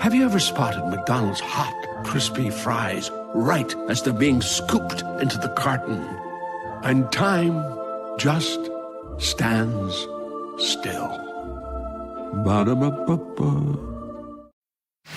Have you ever spotted McDonald's hot, crispy fries right as they're being scooped into the carton? And time just stands still. Ba-da-ba-ba-ba.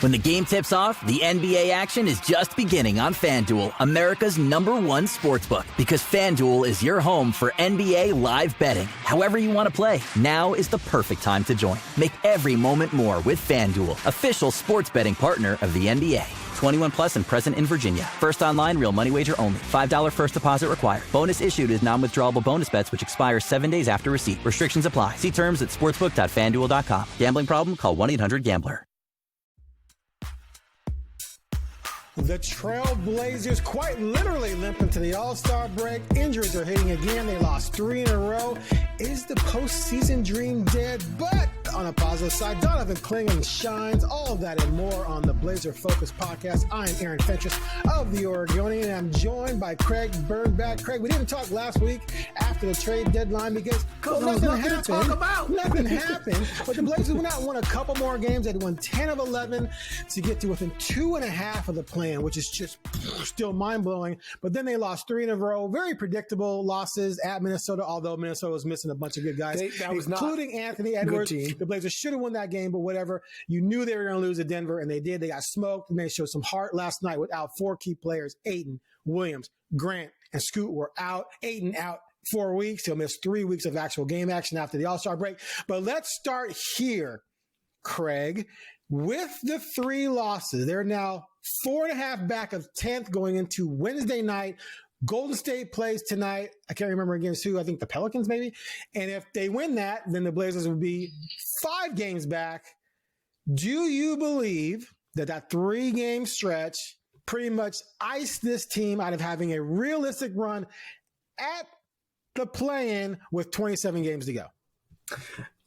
When the game tips off, the NBA action is just beginning on FanDuel, America's #1 sportsbook. Because FanDuel is your home for NBA live betting. However you want to play, now is the perfect time to join. Make every moment more with FanDuel, official sports betting partner of the NBA. 21 plus and present in Virginia. First online, real money wager only. $5 first deposit required. Bonus issued is non-withdrawable bonus bets which expire 7 days after receipt. Restrictions apply. See terms at sportsbook.fanduel.com. Gambling problem? Call 1-800-GAMBLER. The Trailblazers quite literally limp into the All-Star break. Injuries are hitting again. They lost 3 in a row. Is the postseason dream dead? But on a positive side, Donovan Clingan shines. All of that and more on the Blazer Focus podcast. I'm Aaron Fentress of the Oregonian, and I'm joined by Craig Birnbach. Craig, we didn't talk last week after the trade deadline because nothing happened. To talk about. Nothing happened. But the Blazers went out and won a couple more games. They won 10 of 11 to get to within 2.5 of the plan, which is just still mind-blowing. But then they lost 3 in a row. Very predictable losses at Minnesota, although Minnesota was missing a bunch of good guys, including Anthony Edwards. The Blazers should have won that game, but whatever. You knew they were going to lose to Denver, and they did. They got smoked, and they showed some heart last night without 4 key players. Ayton, Williams, Grant, and Scoot were out. Ayton out 4 weeks. He'll miss 3 weeks of actual game action after the All-Star break. But let's start here, Craig, with the 3 losses. They're now 4.5 back of 10th going into Wednesday night. Golden State plays tonight. I can't remember against who. I think the Pelicans maybe. And if they win that, then the Blazers would be 5 games back. Do you believe that 3-game stretch pretty much iced this team out of having a realistic run at the play-in with 27 games to go?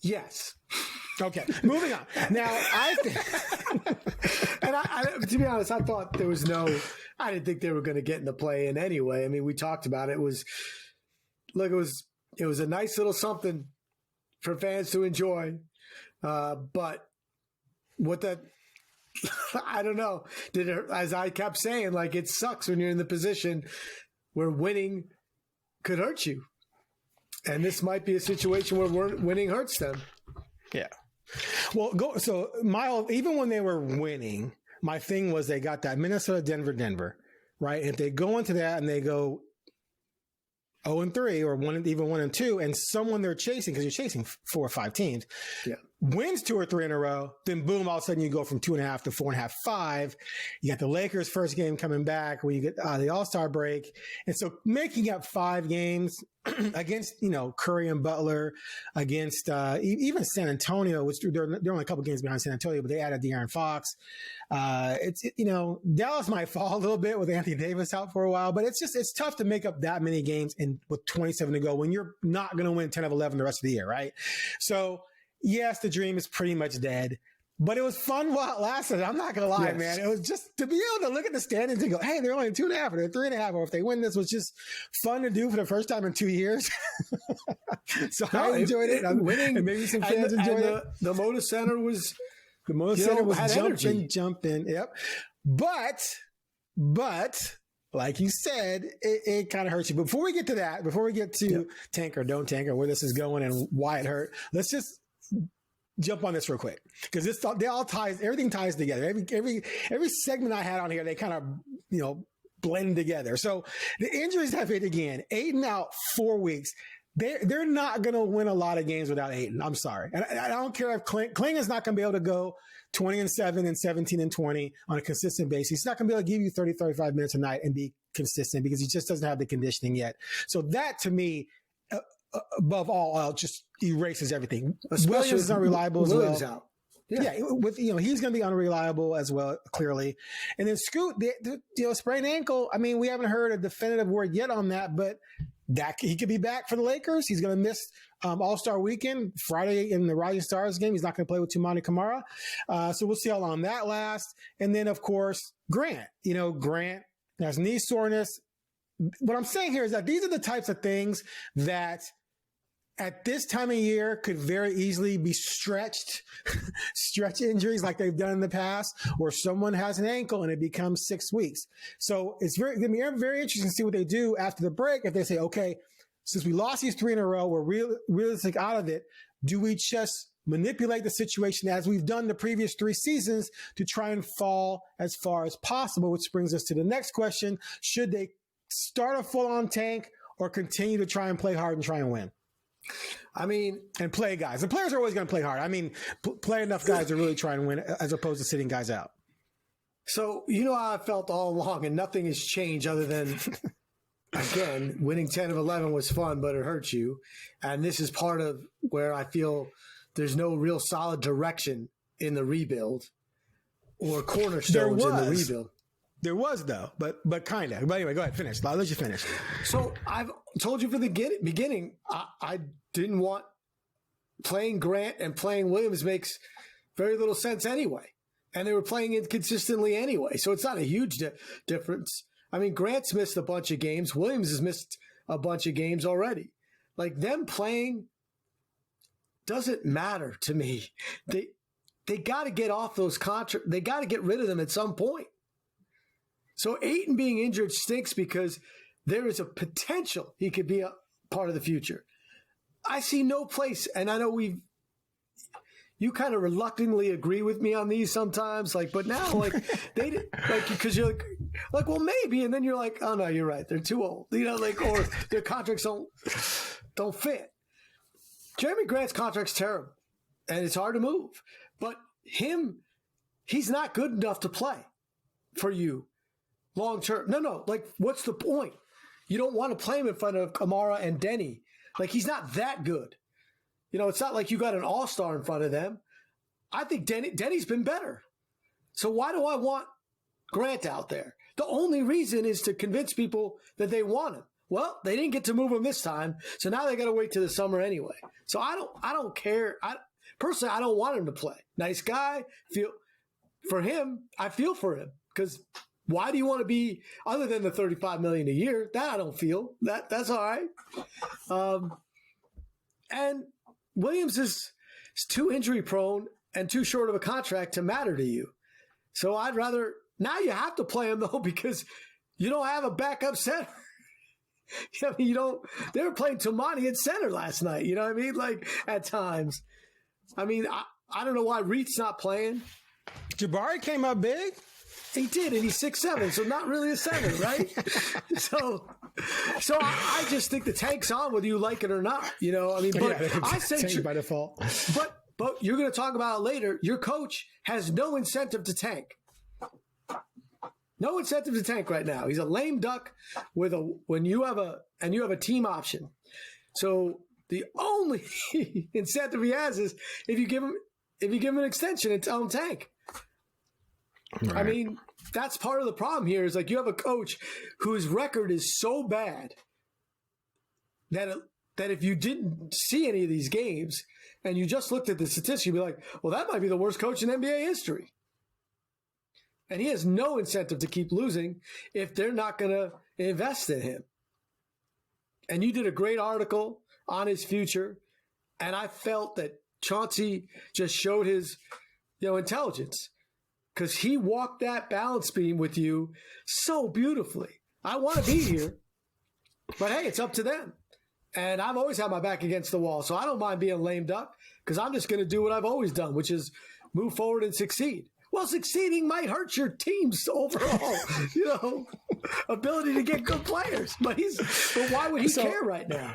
Yes. Okay, moving on. Now, I to be honest, I thought there was I didn't think they were going to get in the play-in anyway. I mean, we talked about it. It was a nice little something for fans to enjoy. But what that, I don't know. As I kept saying, like, it sucks when you're in the position where winning could hurt you. And this might be a situation where winning hurts them. Yeah. Well, even when they were winning, my thing was they got that Minnesota, Denver, right? And if they go into that and they go 0-3 or 1-2, and someone they're chasing, because you're chasing 4 or 5 teams, wins 2 or 3 in a row, then boom, all of a sudden you go from 2.5 to 4.5, 5. You got the Lakers' first game coming back where you get the All-Star break. And so making up 5 games against, Curry and Butler, against even San Antonio, which they're only a couple games behind San Antonio, but they added De'Aaron Fox. Dallas might fall a little bit with Anthony Davis out for a while, but it's tough to make up that many games with 27 to go when you're not going to win 10 of 11 the rest of the year, right? So, yes, the dream is pretty much dead, but it was fun while it lasted. I'm not going to lie, man. It was just to be able to look at the standings and go, hey, they're only 2.5 or they're 3.5, or if they win this, was just fun to do for the first time in 2 years. So I enjoyed it. I'm winning. And maybe some fans enjoyed it. The Moda Center was jumping. Yep. But like you said, it kind of hurts you. But before we get to that, before we get to tank or don't tank or where this is going and why it hurt, let's just jump on this real quick, because everything ties together. Every segment I had on here, they kind of blend together. So the injuries have hit again. Ayton out 4 weeks. They're not going to win a lot of games without Ayton. I'm sorry, and I don't care if Kling is not going to be able to go 20-7 and 17-20 on a consistent basis. He's not going to be able to give you 30, 35 minutes a night and be consistent because he just doesn't have the conditioning yet. So that, to me, above all, just erases everything. Williams is unreliable as well. Out. Yeah, he's going to be unreliable as well, clearly. And then Scoot, sprained ankle. I mean, we haven't heard a definitive word yet on that, but that he could be back for the Lakers. He's going to miss All-Star weekend, Friday in the Rising Stars game. He's not going to play with Tumani Kamara. So we'll see how long that lasts. And then, of course, Grant. Grant has knee soreness. What I'm saying here is that these are the types of things that at this time of year could very easily be stretch injuries like they've done in the past, or someone has an ankle and it becomes 6 weeks. So it's going to be very interesting to see what they do after the break. If they say, okay, since we lost these 3 in a row, we're realistic out of it. Do we just manipulate the situation as we've done the previous 3 seasons to try and fall as far as possible? Which brings us to the next question. Should they start a full-on tank or continue to try and play hard and try and win? I mean, and play guys. The players are always going to play hard. I mean, play enough guys to really try and win as opposed to sitting guys out. So, you know how I felt all along, and nothing has changed other than, again, winning 10 of 11 was fun, but it hurts you. And this is part of where I feel there's no real solid direction in the rebuild or cornerstones in the rebuild. There was, though, but kind of. But anyway, go ahead, finish. I'll let you finish. So I've told you from the beginning, I didn't want playing Grant and playing Williams makes very little sense anyway. And they were playing inconsistently anyway. So it's not a huge difference. I mean, Grant's missed a bunch of games. Williams has missed a bunch of games already. Like, them playing doesn't matter to me. They got to get off those contracts. They got to get rid of them at some point. So Ayton being injured stinks because there is a potential he could be a part of the future. I see no place, and I know you kind of reluctantly agree with me on these sometimes, but now, because you're like, well, maybe, and then you're like, oh no, you're right, they're too old, or their contracts don't fit. Jeremy Grant's contract's terrible, and it's hard to move, but he's not good enough to play for you long term. No, what's the point? You don't want to play him in front of Kamara and Denny. He's not that good. It's not like you got an all-star in front of them. I think Denny's been better. So why do I want Grant out there? The only reason is to convince people that they want him. Well, they didn't get to move him this time, so now they got to wait till the summer anyway. So I don't care. Personally, I don't want him to play. Nice guy. I feel for him, because why do you want to be, other than the $35 million a year? That I don't feel. That's all right. And Williams is too injury prone and too short of a contract to matter to you. So I'd rather, now you have to play him though, because you don't have a backup center. They were playing Tomani at center last night. You know what I mean? At times. I mean, I don't know why Reed's not playing. Jabari came up big. He did, and he's 6'7", so not really a center, right? So I just think the tank's on whether you like it or not. But I say tank by default. But you're going to talk about it later. Your coach has no incentive to tank. No incentive to tank right now. He's a lame duck when you have a team option. So the only incentive he has is if you give him an extension and tell him tank. Right. I mean, that's part of the problem here is you have a coach whose record is so bad that if you didn't see any of these games and you just looked at the statistics, you'd be like, well, that might be the worst coach in NBA history. And he has no incentive to keep losing if they're not going to invest in him. And you did a great article on his future, and I felt that Chauncey just showed his intelligence. Because he walked that balance beam with you so beautifully. I want to be here, but hey, it's up to them. And I've always had my back against the wall, so I don't mind being a lame duck, because I'm just going to do what I've always done, which is move forward and succeed. Well, succeeding might hurt your team's overall, ability to get good players. But why would he care right now?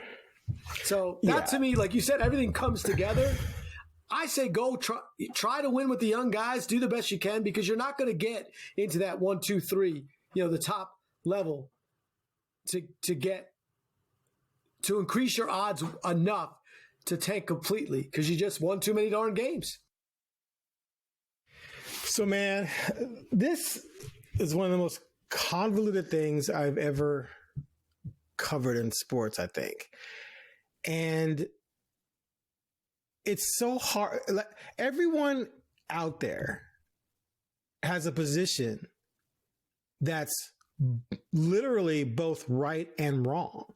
So that to me, like you said, everything comes together. I say go try to win with the young guys. Do the best you can, because you're not going to get into that 1, 2, 3, the top level to increase your odds enough to tank completely, because you just won too many darn games. So, man, this is one of the most convoluted things I've ever covered in sports, I think. And it's so hard. Everyone out there has a position that's literally both right and wrong.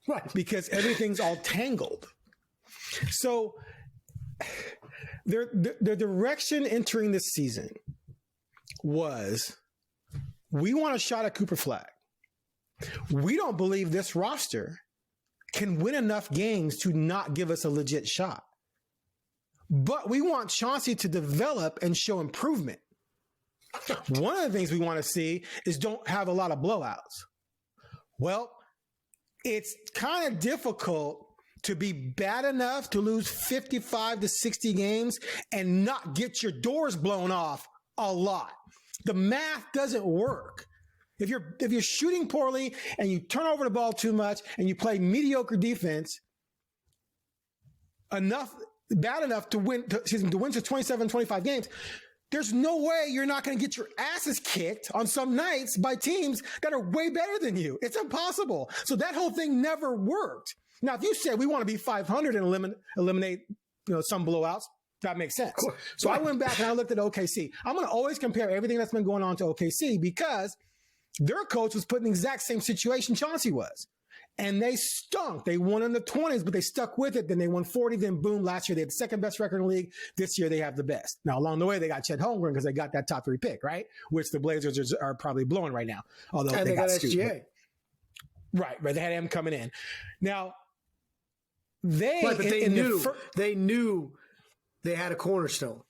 Right. Because everything's all tangled. So their direction entering this season was, we want a shot at Cooper Flag. We don't believe this roster can win enough games to not give us a legit shot. But we want Chauncey to develop and show improvement. One of the things we want to see is don't have a lot of blowouts. Well, it's kind of difficult to be bad enough to lose 55 to 60 games and not get your doors blown off a lot. The math doesn't work. If you're shooting poorly and you turn over the ball too much and you play mediocre defense bad enough to win to 27, 25 games, there's no way you're not going to get your asses kicked on some nights by teams that are way better than you. It's impossible. So that whole thing never worked. Now, if you said we want to be 500 and eliminate some blowouts, that makes sense. So I went back and I looked at OKC. I'm going to always compare everything that's been going on to OKC because their coach was put in the exact same situation Chauncey was. And they stunk. They won in the 20s, but they stuck with it. Then they won 40. Then boom, last year they had the second best record in the league. This year they have the best. Now, along the way, they got Chet Holmgren because they got that top 3 pick, right? Which the Blazers are probably blowing right now. Although and they got SGA. Right. They had him coming in. Now, they knew they had a cornerstone.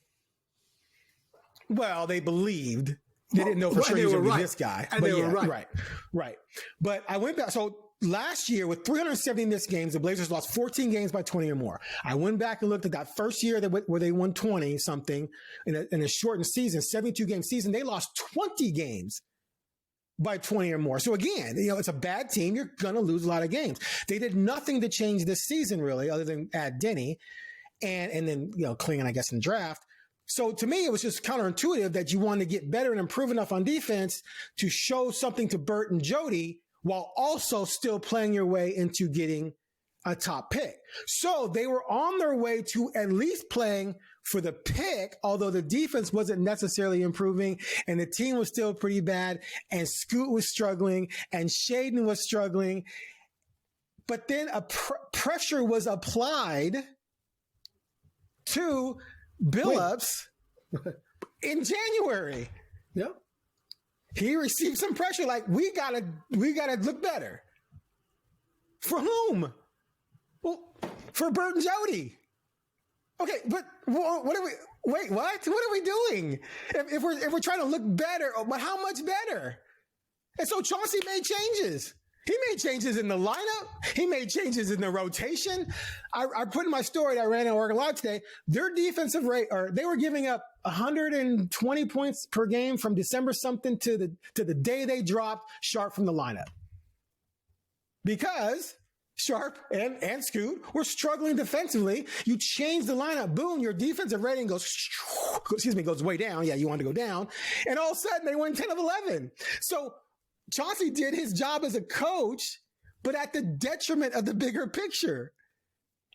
Well, they believed. They didn't know for sure he was going to be this guy. And they were right. Right. But I went back. So last year with 370 missed games, the Blazers lost 14 games by 20 or more. I went back and looked at that first year where they won 20 something in a shortened season, 72 game season. They lost 20 games by 20 or more. So again, it's a bad team. You're going to lose a lot of games. They did nothing to change this season really, other than add Denny and then, Klingon, I guess, in the draft. So to me, it was just counterintuitive that you wanted to get better and improve enough on defense to show something to Bert and Jody while also still playing your way into getting a top pick. So they were on their way to at least playing for the pick, although the defense wasn't necessarily improving and the team was still pretty bad and Scoot was struggling and Shaden was struggling. But then pressure was applied to Billups in January. Yep. He received some pressure. Like, we gotta look better. For whom? Well, for Bert and Jody. Okay, but what are we? Wait, what? What are we doing? If we're trying to look better, but how much better? And so Chauncey made changes. He made changes in the lineup. He made changes in the rotation. I put in my story that I ran on Oregon Live today. Their defensive rate, or they were giving up 120 points per game from December something to the day they dropped Sharp from the lineup. Because Sharp and Scoot were struggling defensively. You change the lineup, boom, your defensive rating goes way down. Yeah, you want to go down. And all of a sudden they win 10 of 11. So Chauncey did his job as a coach, but at the detriment of the bigger picture.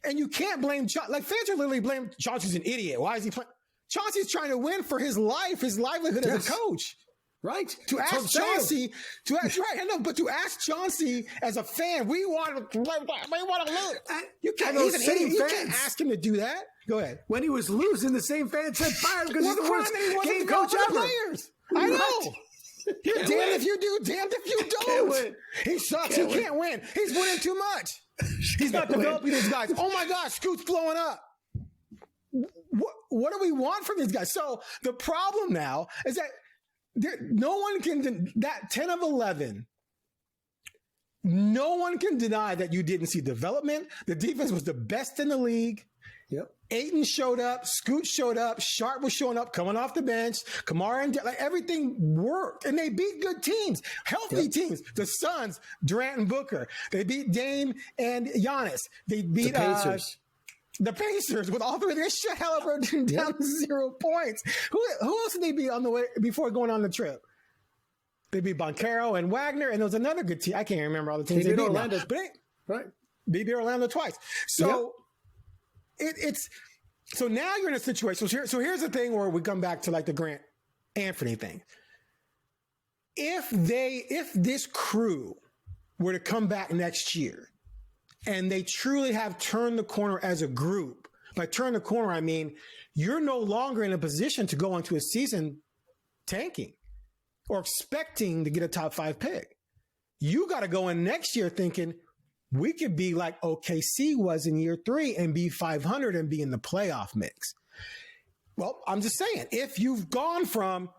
And you can't blame Chauncey. Like, fans are literally blaming Chauncey's an idiot. Why is he playing? Chauncey's trying to win for his life, his livelihood as a coach. Right. To ask Chauncey, but to ask Chauncey as a fan, we want to lose. You can't, he's an idiot. You can't ask him to do that. Go ahead. When he was losing, the same fans said fire him because he's the worst game coach ever. Players. I know. You're damned if you do, damned if you don't. He sucks. He can't win. He's winning too much. He's not developing these guys. Oh my gosh, Scoot's blowing up. What do we want from these guys? So the problem now is that no one can, that 10 of 11, no one can deny that you didn't see development. The defense was the best in the league. Yep. Aiton showed up, Scoot showed up, Sharp was showing up, coming off the bench, Kamara and everything worked, and they beat good teams, healthy teams. The Suns, Durant and Booker. They beat Dame and Giannis. They beat the Pacers with all three of their shut Halliburton down to 0 points. Who else did they beat on the way before going on the trip? They beat Boncaro and Wagner, and there was another good team. I can't remember all the teams they beat Orlando, but they beat Orlando twice. So. It's so now you're in a situation. So here's the thing where we come back to like the Grant Anthony thing. If this crew were to come back next year and they truly have turned the corner as a group. By turn the corner, I mean you're no longer in a position to go into a season tanking or expecting to get a top 5 pick. You got to go in next year thinking we could be like OKC was in year 3 and be 500 and be in the playoff mix. Well, I'm just saying, if you've gone from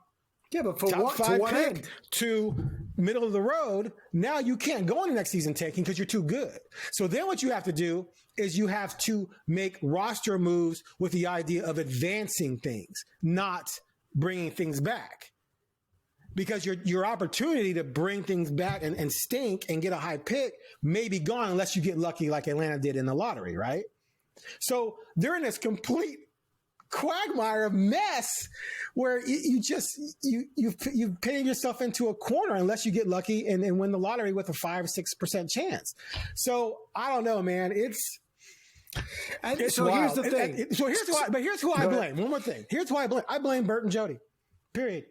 but for top 5 what pick end? to middle of the road, now you can't go in the next season taking because you're too good. So then what you have to do is you have to make roster moves with the idea of advancing things, not bringing things back. Because your opportunity to bring things back and stink and get a high pick may be gone unless you get lucky like Atlanta did in the lottery, right? So they're in this complete quagmire of mess where you've painted yourself into a corner unless you get lucky and win the lottery with a 5-6% chance. So I don't know, man. It's so wild. here's the thing. Here's who I blame. One more thing. Here's who I blame. I blame Bert and Jody. Period.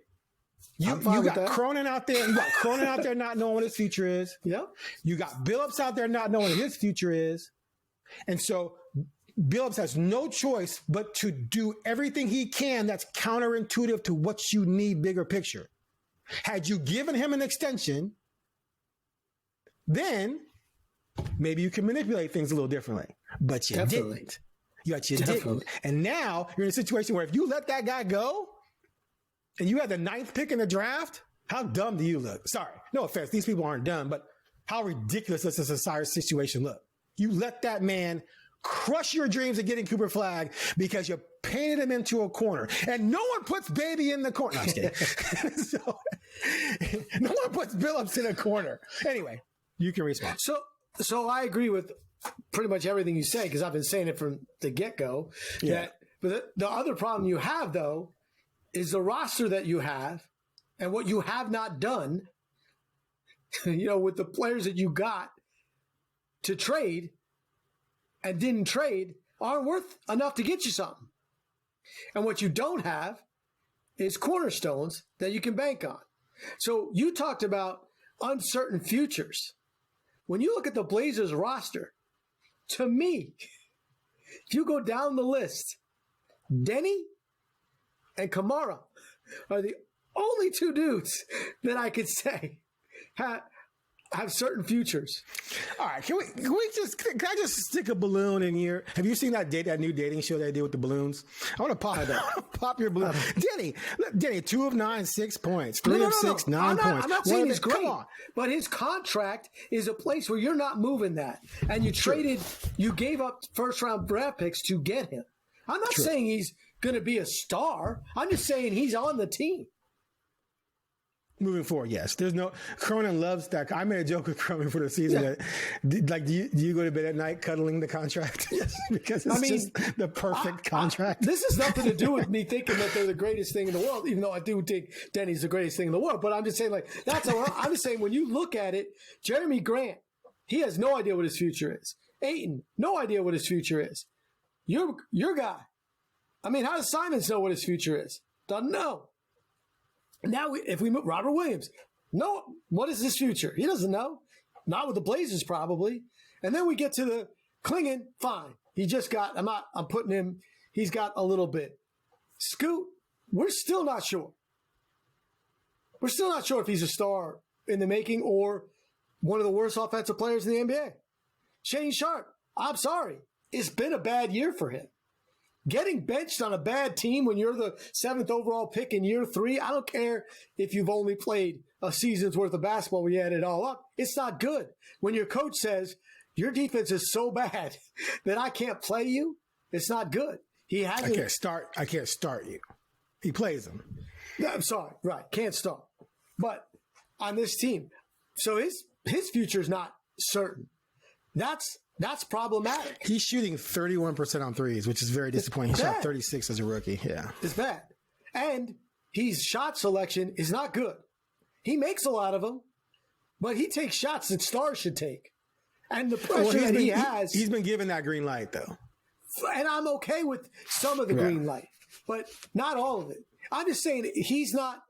You got Cronin out there. You got Cronin out there not knowing what his future is. Yeah. You got Billups out there not knowing what his future is. And so Billups has no choice but to do everything he can that's counterintuitive to what you need bigger picture. Had you given him an extension, then maybe you can manipulate things a little differently. But you didn't. You didn't. And now you're in a situation where if you let that guy go, and you had the 9th pick in the draft, how dumb do you look? Sorry, no offense. These people aren't dumb, but how ridiculous does this entire situation look? You let that man crush your dreams of getting Cooper Flagg because you painted him into a corner. And no one puts Baby in the corner. No, I'm just kidding. So, no one puts Billups in a corner. Anyway, you can respond. So I agree with pretty much everything you say because I've been saying it from the get-go. Yeah. But the other problem you have, though, is the roster that you have and what you have not done, with the players that you got to trade and didn't trade aren't worth enough to get you something. And what you don't have is cornerstones that you can bank on. So you talked about uncertain futures. When you look at the Blazers roster, to me, if you go down the list, Denny and Kamara are the only 2 dudes that I could say have certain futures. All right, can I just stick a balloon in here? Have you seen that new dating show they did with the balloons? I want to pop your balloon. Denny, 2 of 9, 6 points. 3 of 6, 9 points. I'm not saying he's great, but his contract is a place where you're not moving that. And you gave up first round draft picks to get him. I'm not saying he's going to be a star. I'm just saying he's on the team. Moving forward, yes. There's no Cronin loves that. I made a joke with Cronin for the season that do you go to bed at night cuddling the contract? Because it's just the perfect contract. This has nothing to do with me thinking that they're the greatest thing in the world, even though I do think Denny's the greatest thing in the world. But I'm just saying, I'm just saying when you look at it, Jeremy Grant, he has no idea what his future is. Ayton, no idea what his future is. Your guy. I mean, how does Simons know what his future is? Doesn't know. Now, if we move Robert Williams, no, what is his future? He doesn't know. Not with the Blazers, probably. And then we get to the Klingon, fine. He just got, I'm putting him, he's got a little bit. Scoot, we're still not sure. We're still not sure if he's a star in the making or one of the worst offensive players in the NBA. Shane Sharp, I'm sorry. It's been a bad year for him. Getting benched on a bad team when you're the 7th overall pick in year 3, I don't care if you've only played a season's worth of basketball when you add it all up. It's not good. When your coach says, your defense is so bad that I can't play you, it's not good. I can't start you. He plays them. I'm sorry. Right. Can't start. But on this team, so his future is not certain. That's problematic. He's shooting 31% on threes, which is very disappointing. He shot 36 as a rookie. Yeah. It's bad. And his shot selection is not good. He makes a lot of them, but he takes shots that stars should take. And the pressure that he has. He's been given that green light, though. And I'm okay with some of the green light, but not all of it. I'm just saying he's not.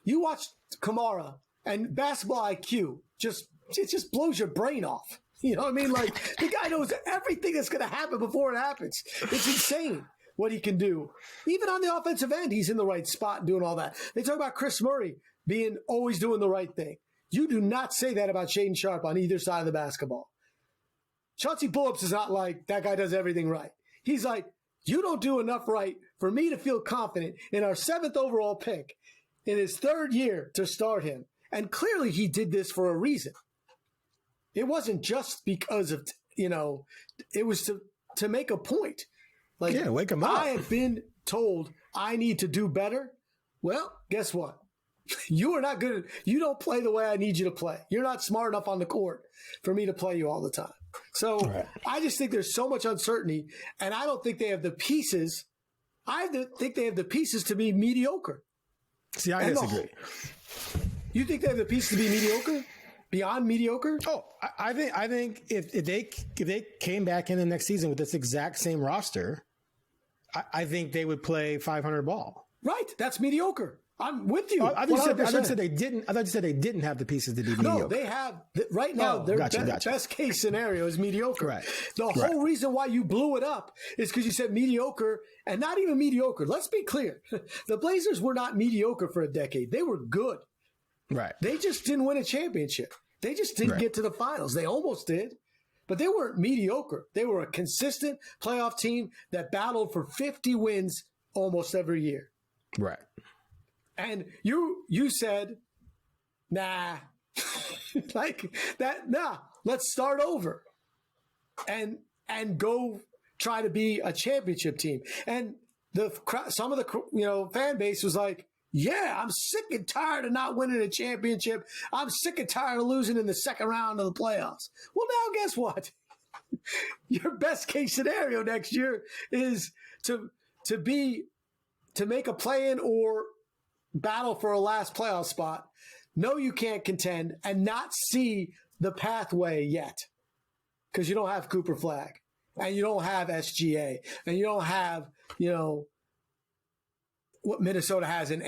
You watch Kamara and basketball IQ, it just blows your brain off. You know what I mean? Like, the guy knows everything that's going to happen before it happens. It's insane what he can do. Even on the offensive end, he's in the right spot and doing all that. They talk about Chris Murray being always doing the right thing. You do not say that about Shaden Sharp on either side of the basketball. Chauncey Billups is not like, that guy does everything right. He's like, you don't do enough right for me to feel confident in our 7th overall pick in his 3rd year to start him. And clearly he did this for a reason. It wasn't just because of, it was to make a point. Like, yeah, wake him up. I have been told I need to do better. Well, guess what? You are not good. You don't play the way I need you to play. You're not smart enough on the court for me to play you all the time. So right. I just think there's so much uncertainty, and I don't think they have the pieces. Think they have the pieces to be mediocre. See, I disagree. You think they have the pieces to be mediocre? Beyond mediocre? Oh, I think if they came back in the next season with this exact same roster, I think they would play 500 ball. Right. That's mediocre. I'm with you. I thought you said they didn't. I thought you said they didn't have the pieces to be mediocre. No, they have. Right now, their best case scenario is mediocre. Right. The whole reason why you blew it up is because you said mediocre and not even mediocre. Let's be clear. The Blazers were not mediocre for a decade. They were good. Right. They just didn't win a championship. They just didn't get to the finals. They almost did, but they weren't mediocre. They were a consistent playoff team that battled for 50 wins almost every year. Right. And you said, nah, like that. Nah, let's start over and go try to be a championship team. And some of the fan base was like, yeah, I'm sick and tired of not winning a championship. I'm sick and tired of losing in the second round of the playoffs. Well, now guess what? Your best case scenario next year is to make a play-in or battle for a last playoff spot. No, you can't contend and not see the pathway yet because you don't have Cooper Flagg and you don't have SGA and you don't have, what Minnesota has in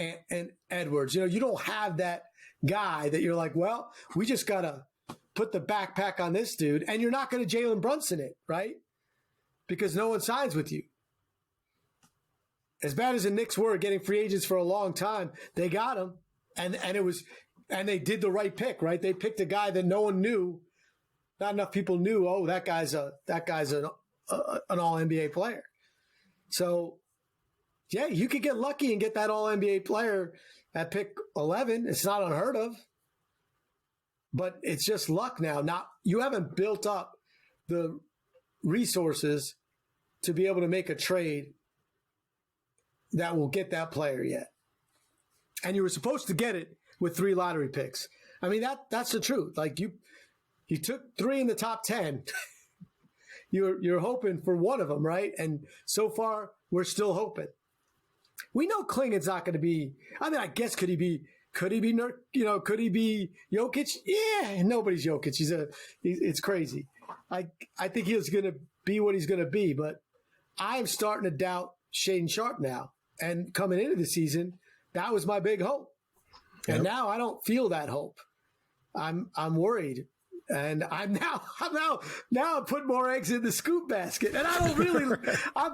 Edwards. You don't have that guy that you're like, well, we just got to put the backpack on this dude. And you're not going to Jalen Brunson it, right? Because no one signs with you. As bad as the Knicks were getting free agents for a long time, they got him. And they did the right pick, right? They picked a guy that no one knew. Not enough people knew, oh, that guy's an all NBA player. So, yeah, you could get lucky and get that all-NBA player at pick 11. It's not unheard of. But it's just luck now. You haven't built up the resources to be able to make a trade that will get that player yet. And you were supposed to get it with 3 lottery picks. I mean, that's the truth. Like, you took 3 in the top 10. You're hoping for one of them, right? And so far, we're still hoping. We know Klingon's not going to be. I mean, I guess could he be Jokic? Yeah, nobody's Jokic. It's crazy. I think he's going to be what he's going to be, but I'm starting to doubt Shaden Sharp now. And coming into the season, that was my big hope. Yep. And now I don't feel that hope. I'm worried. And I'm now putting more eggs in the scoop basket, and I don't really. I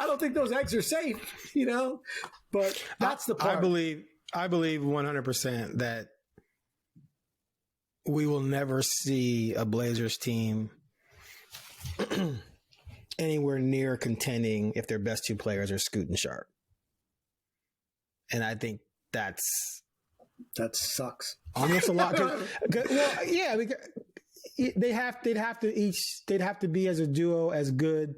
don't think those eggs are safe, But that's the part. I believe 100% that we will never see a Blazers team anywhere near contending if their best 2 players are Scoot and Sharp, and I think that sucks. Almost a lot. Well, yeah, because they'd have to be as a duo as good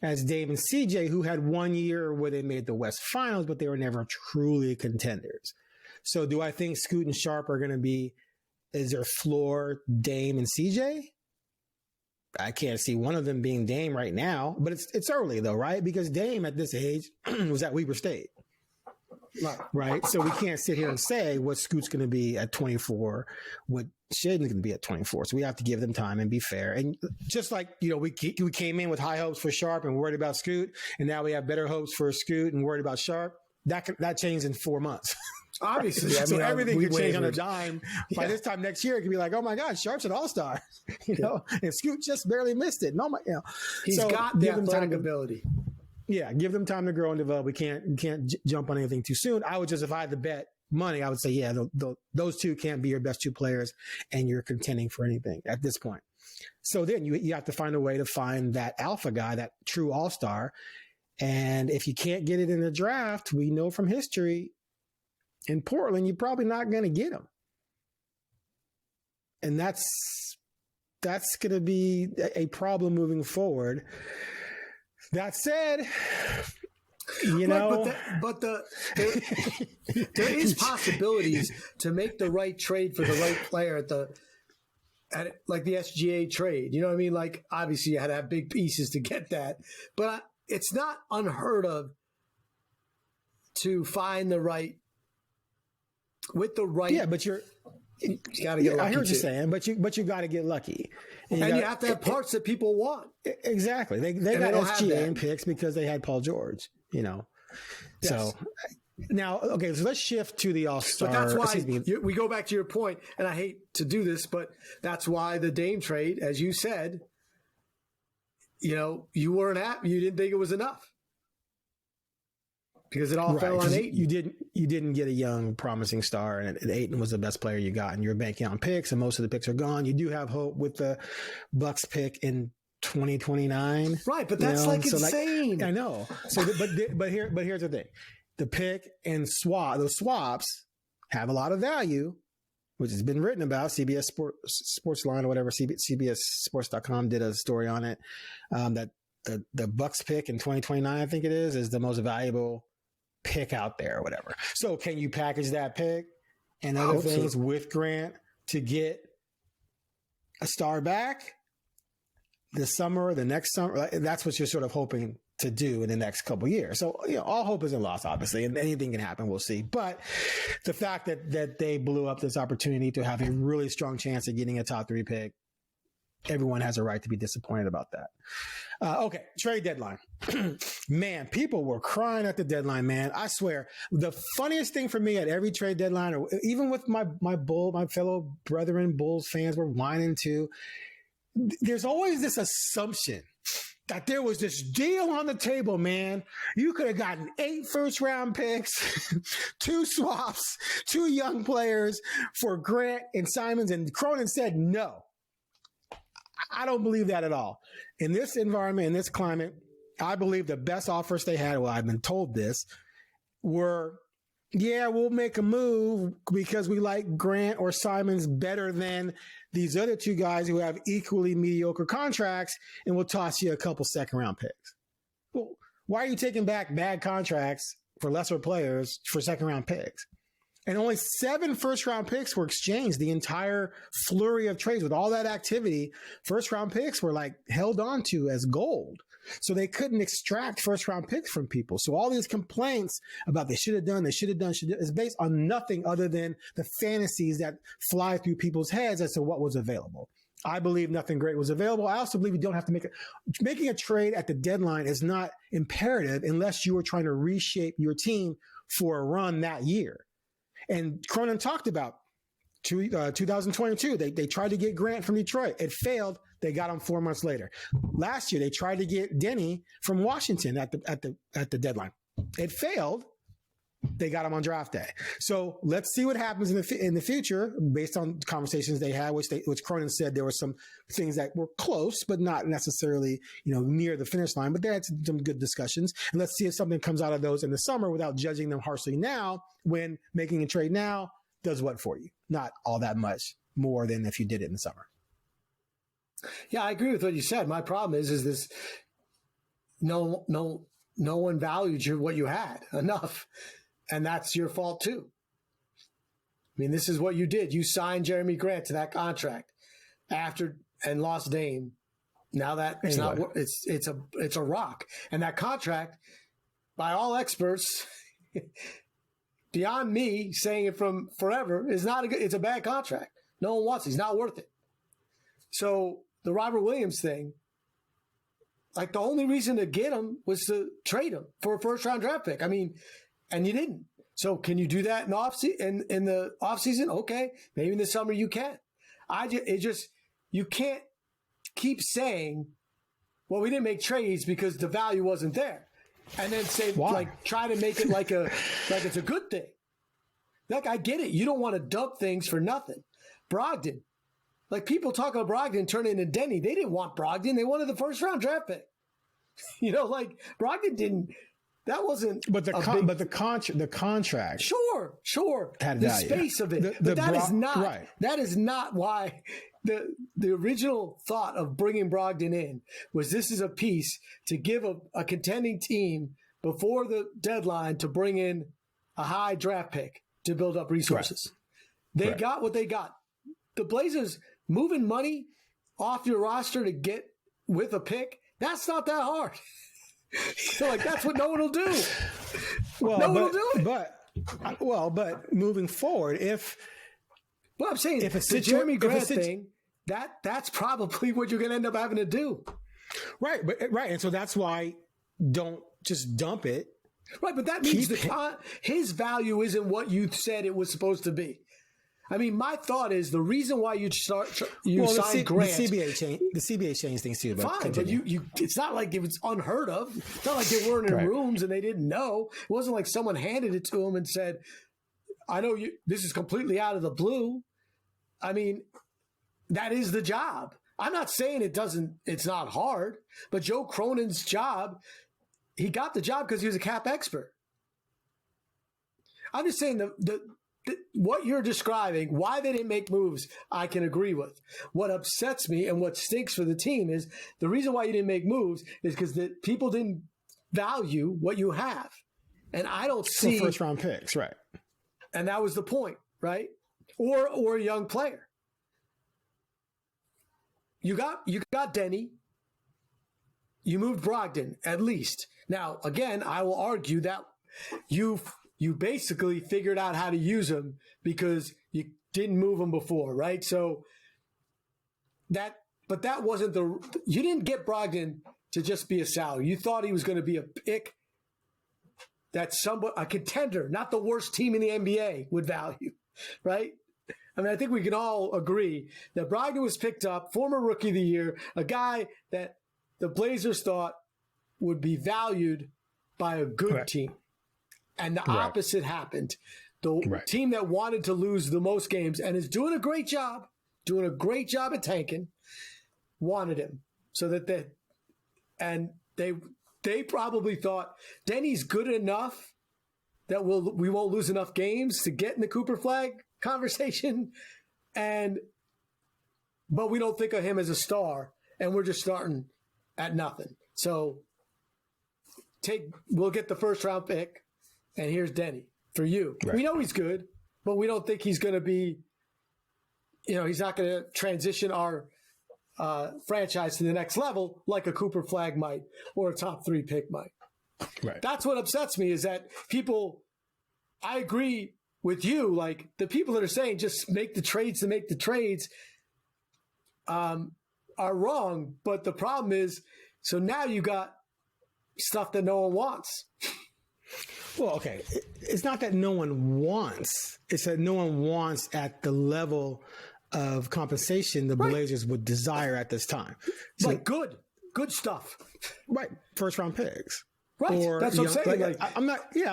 as Dame and CJ, who had 1 year where they made the West Finals, but they were never truly contenders. So, do I think Scoot and Sharp are going to be? Is their floor Dame and CJ? I can't see one of them being Dame right now, but it's early though, right? Because Dame at this age was at Weber State. Right. So we can't sit here and say what Scoot's going to be at 24, what Shaden's going to be at 24. So we have to give them time and be fair. And just like, we came in with high hopes for Sharp and worried about Scoot, and now we have better hopes for Scoot and worried about Sharp. That changed in 4 months. Obviously, I mean, so everything could change on a waivers. dime. By this time next year, it could be like, oh my God, Sharp's an all-star, and Scoot just barely missed it. No, He's got the athletic ability. Yeah, give them time to grow and develop. We can't jump on anything too soon. I would just, if I had to bet money, I would say, yeah, those two can't be your best two players, and you're contending for anything at this point. So then you have to find a way to find that alpha guy, that true all-star. And if you can't get it in the draft, we know from history in Portland, you're probably not going to get him. And that's going to be a problem moving forward. That said, there is possibilities to make the right trade for the right player at like the SGA trade. You know what I mean? Like, obviously you had to have big pieces to get that, but it's not unheard of to find the right with the right. Yeah, but you got to get lucky. I hear what you're saying, but you got to get lucky. And you have to have parts that people want. Exactly. They got SGA and picks because they had Paul George, Yes. So now, okay, so let's shift to the All-Star. But that's why we go back to your point, and I hate to do this, but that's why the Dame trade, as you said, you didn't think it was enough. Because it all fell on Ayton. You didn't get a young, promising star, and Ayton was the best player you got, and you're banking on picks, and most of the picks are gone. You do have hope with the Bucks pick in 2029, right? But that's insane. I know. So, but here's the thing: the pick and those swaps have a lot of value, which has been written about. CBS Sportsline or whatever, CBSSports.com did a story on it. That the Bucks pick in 2029, I think it is the most valuable pick out there or whatever. So can you package that pick and other things with Grant to get a star back this summer, the next summer? That's what you're sort of hoping to do in the next couple of years. So, all hope isn't lost, obviously, and anything can happen. We'll see. But the fact that they blew up this opportunity to have a really strong chance of getting a top 3 pick, everyone has a right to be disappointed about that. Okay, trade deadline. Man, people were crying at the deadline, man. I swear. The funniest thing for me at every trade deadline, or even with my fellow brethren, Bulls fans were whining too, there's always this assumption that there was this deal on the table, man. You could have gotten 8 first-round picks, 2 swaps, 2 young players for Grant and Simons, and Cronin said no. I don't believe that at all. In this environment, in this climate, I believe the best offers they had, well, I've been told this, were, we'll make a move because we like Grant or Simons better than these other 2 guys who have equally mediocre contracts, and we'll toss you a couple second-round picks. Well, why are you taking back bad contracts for lesser players for second-round picks? And only 7 first-round picks were exchanged. The entire flurry of trades with all that activity, first-round picks were held on to as gold. So they couldn't extract first-round picks from people. So all these complaints about they should have done, is based on nothing other than the fantasies that fly through people's heads as to what was available. I believe nothing great was available. I also believe you don't have to making a trade at the deadline is not imperative unless you are trying to reshape your team for a run that year. And Cronin talked about 2022. They tried to get Grant from Detroit. It failed. They got him 4 months later. Last year, they tried to get Denny from Washington at the deadline. It failed. They got him on draft day. So let's see what happens in the future based on conversations they had, which Cronin said there were some things that were close, but not necessarily, near the finish line, but they had some good discussions. And let's see if something comes out of those in the summer without judging them harshly now, when making a trade now does what for you? Not all that much more than if you did it in the summer. Yeah, I agree with what you said. My problem is this, no one valued what you had enough. And that's your fault too. I mean, this is what you did. You signed Jeremy Grant to that contract and lost Dame. Now that it's a rock. And that contract, by all experts, beyond me saying it from forever, it's a bad contract. No one wants it. He's not worth it. So the Robert Williams thing, the only reason to get him was to trade him for a first round draft pick. I mean, and you didn't. So can you do that in the off season? Okay, maybe in the summer you can. You can't keep saying, well, we didn't make trades because the value wasn't there, and then say try to make it like it's a good thing. Like, I get it. You don't want to dump things for nothing. Brogdon, like, people talk about Brogdon turning into Denny. They didn't want Brogdon. They wanted the first round draft pick. Like, Brogdon didn't. That wasn't. But the contract. Sure. Had the value. Space of it. But that is not. Right. That is not why the original thought of bringing Brogdon in was this is a piece to give a contending team before the deadline to bring in a high draft pick to build up resources. Right. They got what they got. The Blazers moving money off your roster to get with a pick. That's not that hard. Like, that's what no one will do. Well, no one will do it. But moving forward, I'm saying if it's the Jeremy Grant thing, that's probably what you're going to end up having to do. Right. And so that's why don't just dump it. Right. But that means his value isn't what you said it was supposed to be. I mean, my thought is the reason why you signed Grant. The CBA changed things too. Fine, continue. But it's not like it was unheard of. It's not like they weren't in rooms and they didn't know. It wasn't like someone handed it to them and said, "I know you. This is completely out of the blue." I mean, that is the job. I'm not saying it's not hard, but Joe Cronin's job, he got the job because he was a cap expert. I'm just saying what you're describing, why they didn't make moves, I can agree with. What upsets me and what stinks for the team is the reason why you didn't make moves is because the people didn't value what you have. And I don't see first round picks, right? And that was the point, right? Or a young player. You got Denny. You moved Brogdon, at least. Now, again, I will argue that you basically figured out how to use him because you didn't move him before, right? So that wasn't you didn't get Brogdon to just be a salary. You thought he was going to be a pick that a contender, not the worst team in the NBA would value, right? I mean, I think we can all agree that Brogdon was picked up, former Rookie of the Year, a guy that the Blazers thought would be valued by a good team. And the opposite happened. The team that wanted to lose the most games and is doing a great job at tanking, wanted him. So that they probably thought Denny's good enough that we won't lose enough games to get in the Cooper Flag conversation, but we don't think of him as a star, and we're just starting at nothing. So we'll get the first round pick, and here's Denny for you. Right. We know he's good, but we don't think he's going to be, he's not going to transition our franchise to the next level like a Cooper Flag might or a top 3 pick might. Right. That's what upsets me is that people, I agree with you, like the people that are saying just make the trades to make the trades are wrong. But the problem is, so now you got stuff that no one wants. Well, okay. It's not that no one wants. It's that no one wants at the level of compensation the Blazers would desire at this time. So, like good stuff. Right. First round picks. Right. Or that's what I'm saying. I'm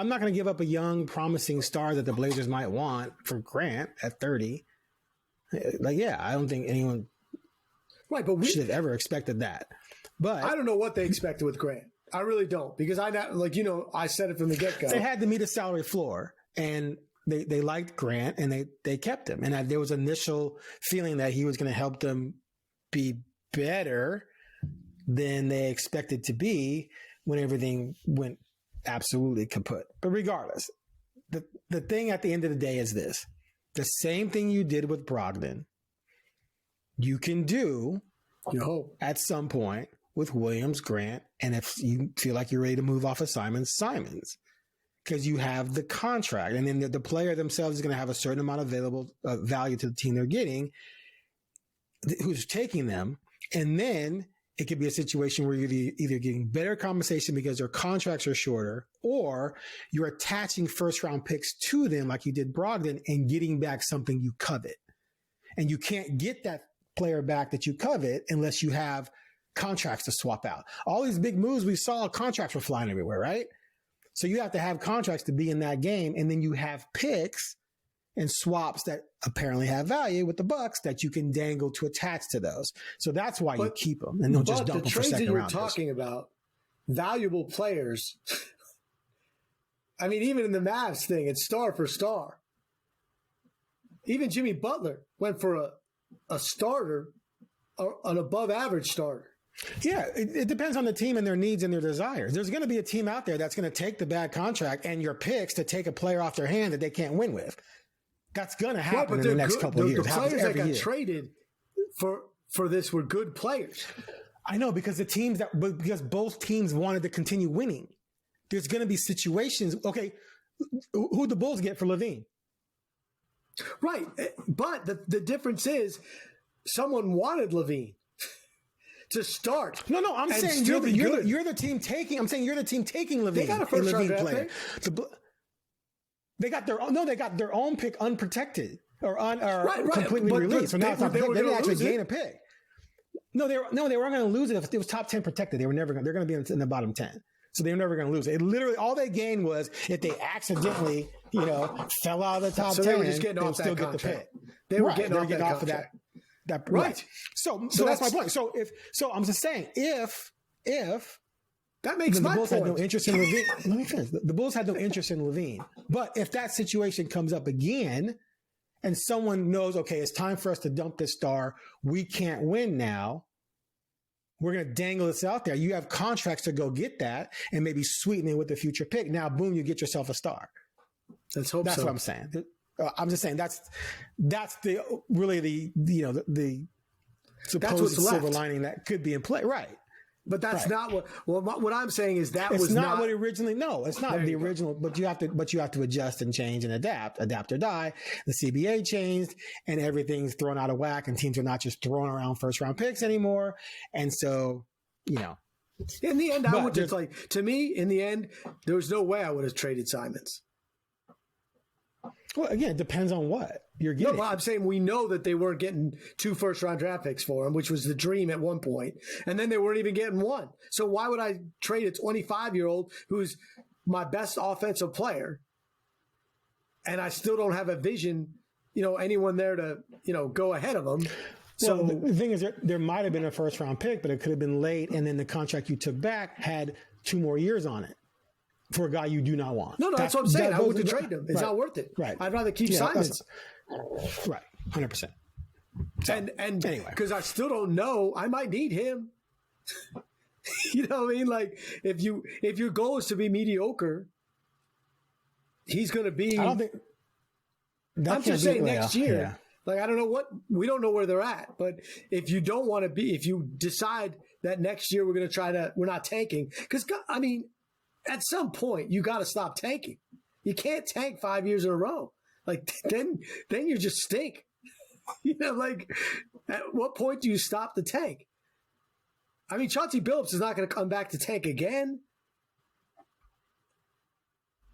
not going to give up a young, promising star that the Blazers might want for Grant at 30. I don't think anyone should have ever expected that. But I don't know what they expected with Grant. I really don't, because I said it from the get-go. They had to meet a salary floor, and they liked Grant, and they kept him. And there was initial feeling that he was going to help them be better than they expected to be when everything went absolutely kaput. But regardless, the thing at the end of the day is this. The same thing you did with Brogdon, you can do at some point with Williams, Grant, and if you feel like you're ready to move off of Simons, because you have the contract. And then the player themselves is going to have a certain amount of available value to the team they're getting, who's taking them. And then it could be a situation where you're either getting better compensation because their contracts are shorter, or you're attaching first round picks to them like you did Brogdon and getting back something you covet. And you can't get that player back that you covet unless you have contracts to swap out. All these big moves we saw, contracts were flying everywhere, right? So you have to have contracts to be in that game. And then you have picks and swaps that apparently have value with the Bucks that you can dangle to attach to those. So that's why you keep them and don't just dump them for second rounders. The trades that you were talking about, valuable players. I mean, even in the Mavs thing, it's star for star. Even Jimmy Butler went for a starter, an above average starter. Yeah, it depends on the team and their needs and their desires. There's going to be a team out there that's going to take the bad contract and your picks to take a player off their hand that they can't win with. That's going to happen in the next couple of years. The players that got traded for this were good players. I know, because because both teams wanted to continue winning. There's going to be situations. Okay, who'd the Bulls get for Levine? Right, but the difference is someone wanted Levine to start. No, I'm saying you're the team taking. I'm saying you're the team taking Levine. They got a first round player. They got their own pick unprotected or completely released. So now it's not they didn't actually gain a pick. No, they weren't going to lose it if it was top 10 protected. They're going to be in the bottom 10. So they were never going to lose it. It literally, all they gained was if they accidentally, fell out of the top 10, they were just getting off still that get the pick. They were getting off that contract. That right. So that's my point. So I'm just saying, if that makes the my Bulls point. had no interest in Levine. Let me finish. The Bulls had no interest in Levine. But if that situation comes up again and someone knows, okay, it's time for us to dump this star, we can't win now, we're going to dangle this out there. You have contracts to go get that and maybe sweeten it with the future pick. Now, boom, you get yourself a star. Let's hope that's so. What I'm saying. I'm just saying that's the supposed silver lining that could be in play. Right. But that's not what I'm saying is that it's was not what originally. No, it's not the original. But you have to adjust and change and adapt or die. The CBA changed and everything's thrown out of whack, and teams are not just throwing around first round picks anymore. And so, in the end, I would just to me. In the end, there was no way I would have traded Simons. Well, again, it depends on what you're getting. No, I'm saying we know that they weren't getting 2 first-round draft picks for him, which was the dream at one point, and then they weren't even getting 1. So why would I trade a 25-year-old who's my best offensive player, and I still don't have a vision, anyone there to, go ahead of him? So the thing is, there might have been a first-round pick, but it could have been late, and then the contract you took back had 2 more years on it. For a guy you do not want. No, that's what I'm saying. I wouldn't trade him. It's not worth it. Right. I'd rather keep Simons. Right. 100%. And anyway, because I still don't know, I might need him. You know what I mean? Like if your goal is to be mediocre, he's going to be. I don't think. I'm just saying next year. Yeah. Like I don't know we don't know where they're at, but if you don't want to be, if you decide that next year we're not tanking, because I mean. At some point, you got to stop tanking. You can't tank 5 years in a row. Like then you just stink. Like at what point do you stop the tank? I mean, Chauncey Billups is not going to come back to tank again.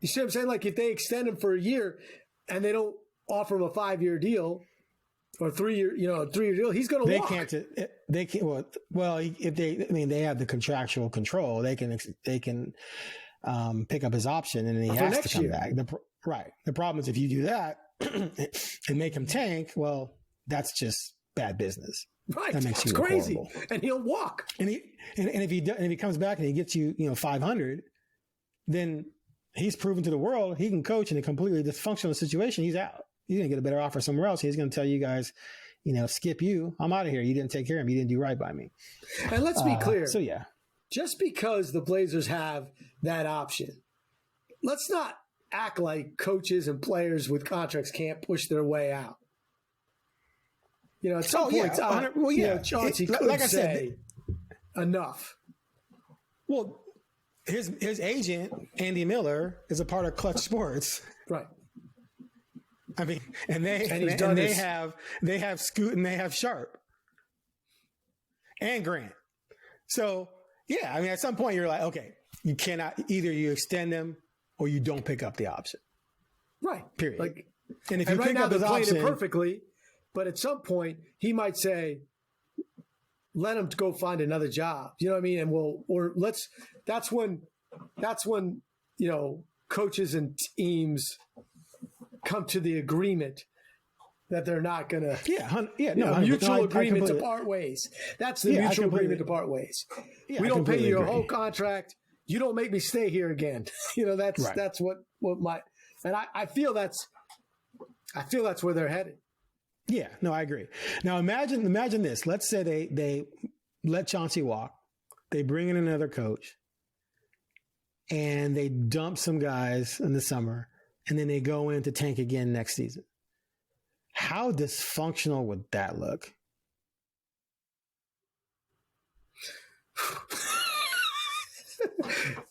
You see what I'm saying? Like if they extend him for a year and they don't offer him a 5-year deal or 3-year, a 3-year deal, he's going to walk. They can't. Well, if they have the contractual control. They can pick up his option and then he has to come back. Right. The problem is if you do that and make him tank, well, that's just bad business. Right. That makes you crazy. Horrible. And he'll walk. And if he comes back and he gets you, 500, then he's proven to the world he can coach in a completely dysfunctional situation. He's out. He's going to get a better offer somewhere else. He's going to tell you guys, skip you. I'm out of here. You didn't take care of him. You didn't do right by me. And let's be clear. So, yeah. Just because the Blazers have that option, let's not act like coaches and players with contracts can't push their way out. At some point, Chauncey could say enough. Well, his agent, Andy Miller, is a part of Clutch Sports. Right. I mean, they have Scoot and they have Sharp and Grant. So, yeah, I mean, at some point you're like, okay, you cannot, either you extend them or you don't pick up the option. Right. Period. Like, and if you right pick now up this they're playing option, it perfectly, but at some point he might say, let him go find another job. You know what I mean? And that's when, coaches and teams come to the agreement that they're not going to, mutual agreement to part ways. That's the mutual agreement to part ways. Yeah, we don't pay you your agree. whole contract. You don't make me stay here again. That's what and I feel that's where they're headed. Yeah, no, I agree. Now imagine this. Let's say they let Chauncey walk. They bring in another coach and they dump some guys in the summer and then they go in to tank again next season. How dysfunctional would that look?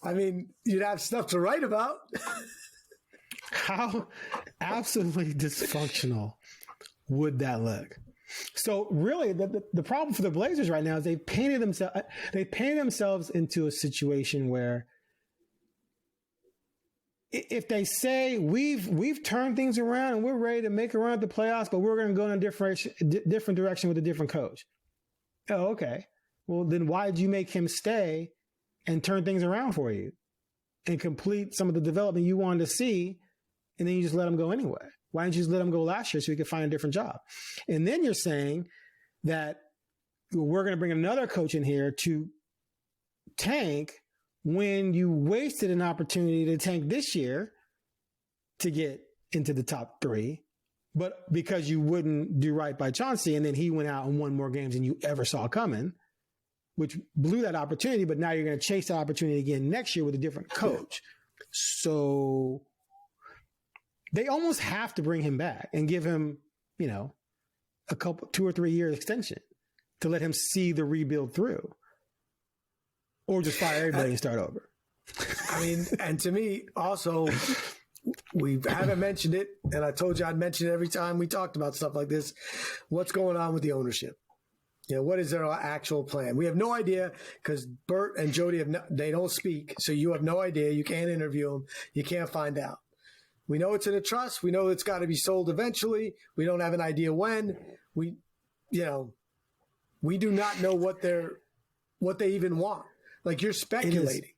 I mean, you'd have stuff to write about. How absolutely dysfunctional would that look? So really, the problem for the Blazers right now is they painted themselves into a situation where if they say we've turned things around and we're ready to make a run at the playoffs, but we're going to go in a different direction with a different coach. Oh, okay. Well, then why did you make him stay and turn things around for you and complete some of the development you wanted to see, and then you just let him go anyway? Why didn't you just let him go last year so he could find a different job? And then you're saying that we're going to bring another coach in here to tank when you wasted an opportunity to tank this year to get into the top 3, but because you wouldn't do right by Chauncey, and then he went out and won more games than you ever saw coming, which blew that opportunity, but now you're going to chase that opportunity again next year with a different coach. So they almost have to bring him back and give him, a 2 or 3 year extension to let him see the rebuild through. Or just fire everybody and start over. I mean, and to me, also, we haven't mentioned it, and I told you I'd mention it every time we talked about stuff like this. What's going on with the ownership? What is their actual plan? We have no idea because Bert and Jody they don't speak, so you have no idea. You can't interview them. You can't find out. We know it's in a trust. We know it's got to be sold eventually. We don't have an idea when. We do not know what they even want. Like, you're speculating.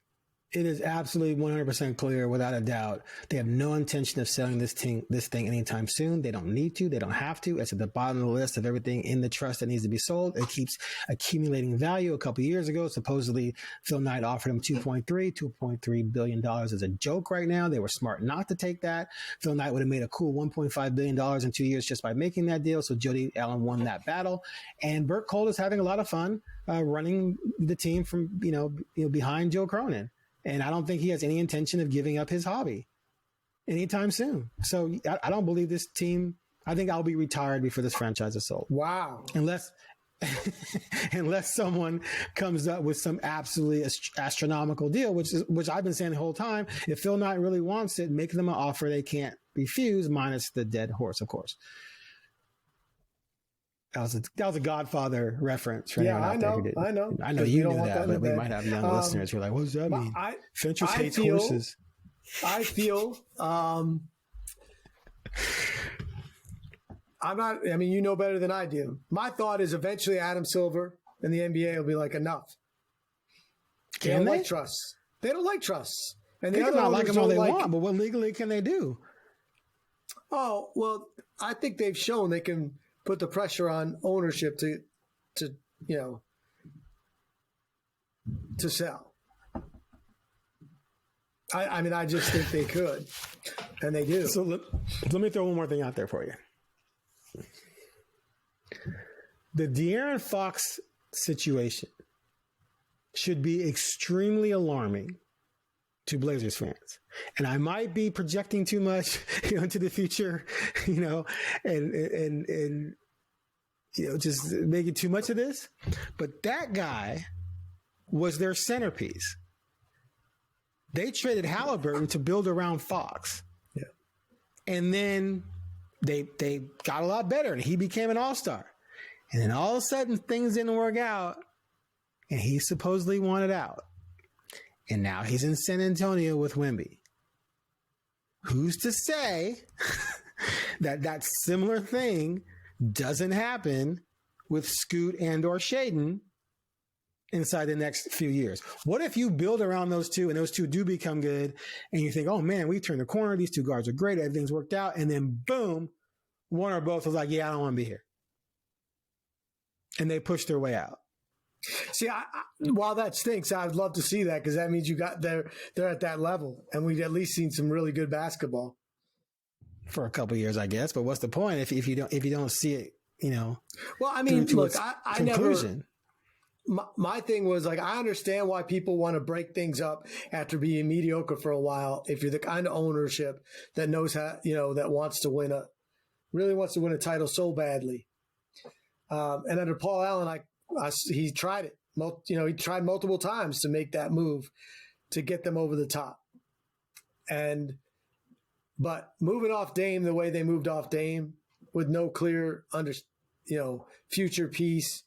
It is absolutely 100% clear, without a doubt. They have no intention of selling this thing anytime soon. They don't need to. They don't have to. It's at the bottom of the list of everything in the trust that needs to be sold. It keeps accumulating value. A couple of years ago, supposedly Phil Knight offered him $2.3 billion as a joke right now. They were smart not to take that. Phil Knight would have made a cool $1.5 billion in 2 years just by making that deal. So Jody Allen won that battle. And Bert Cole is having a lot of fun running the team from, behind Joe Cronin. And I don't think he has any intention of giving up his hobby anytime soon. So I don't believe this team. I think I'll be retired before this franchise is sold. Wow. Unless someone comes up with some absolutely astronomical deal, which I've been saying the whole time. If Phil Knight really wants it, make them an offer they can't refuse, minus the dead horse, of course. That was a Godfather reference for anyone out there who did. I know. I know you knew that, but we might have young listeners who are like, what does that mean? Fentress hates horses. I feel I'm not, you know better than I do. My thought is eventually Adam Silver and the NBA will be like, enough. They don't like trusts. They don't like trusts. And they can not like them all they want, but what legally can they do? Oh, well, I think they've shown they can put the pressure on ownership to sell. I just think they could, and they do. So let me throw one more thing out there for you. The De'Aaron Fox situation should be extremely alarming to Blazers fans. And I might be projecting too much, into the future, and just making too much of this. But that guy was their centerpiece. They traded Halliburton to build around Fox. Yeah. And then they got a lot better and he became an all-star. And then all of a sudden things didn't work out. and he supposedly wanted out. And now he's in San Antonio with Wemby. Who's to say that similar thing doesn't happen with Scoot and or Shaedon inside the next few years? What if you build around those two and those two do become good and you think, oh man, we turned the corner. These two guards are great. Everything's worked out. And then boom, one or both was like, yeah, I don't want to be here. And they push their way out. See, while that stinks, I'd love to see that because that means they're at that level, and we've at least seen some really good basketball for a couple of years, I guess. But what's the point if you don't see it? Well, I mean, look, I never. My thing was like, I understand why people want to break things up after being mediocre for a while. If you're the kind of ownership that knows how, that wants to really wants to win a title so badly. And under Paul Allen, he tried it. He tried multiple times to make that move to get them over the top. But moving off Dame the way they moved off Dame with no clear future piece,